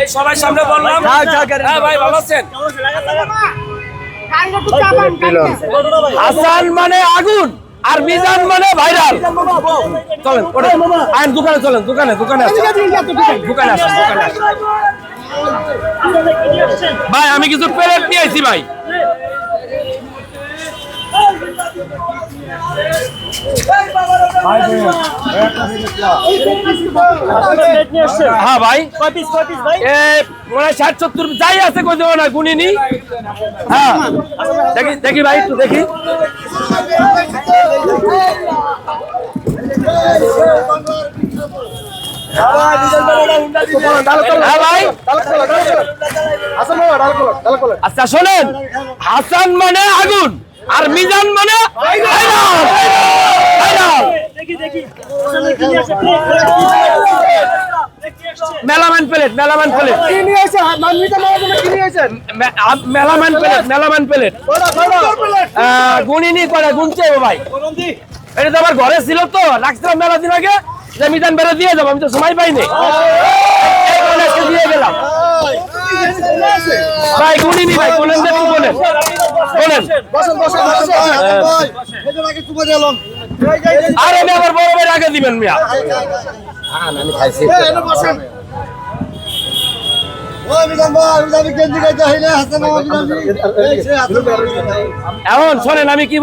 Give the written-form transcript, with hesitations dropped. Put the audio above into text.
এই সবাই সামনে বললাম। হ্যাঁ ভাই ভালো আছেন? হাসান মানে আগুন আর মিজান মানে ভাইরাল। চলেন আইন দোকানে চলেন, দোকানে আসেন, দোকানে আসেন। ভাই আমি কিছু প্লেট নিয়ে আইছি ভাই। হ্যাঁ ভাই, 60-70 যাই আছে কই দেবো না, গুনিনি। হ্যাঁ দেখি ভাই, একটু দেখি। আচ্ছা শোনেন, হাসান মানে আগুন আর মিজান মানে মেলামান প্লেট, মেলামান প্লেট, মেলামান প্লেট গুনিনি করে, গুনছে ভাই। এটা তো আমার ঘরে ছিল, তো রাখছিলাম মেলা দিন আগে যে মিজান বেড়ে দিয়ে যাবো, আমি তো সময় পাইনি, দিয়ে গেলাম ভাই। গুনিনি ভাই, বলেন যে একটু বলেন, আরে আমি আবার বড় ভাই আগে দিবেন মিয়া। এখন শোনেন আমি কি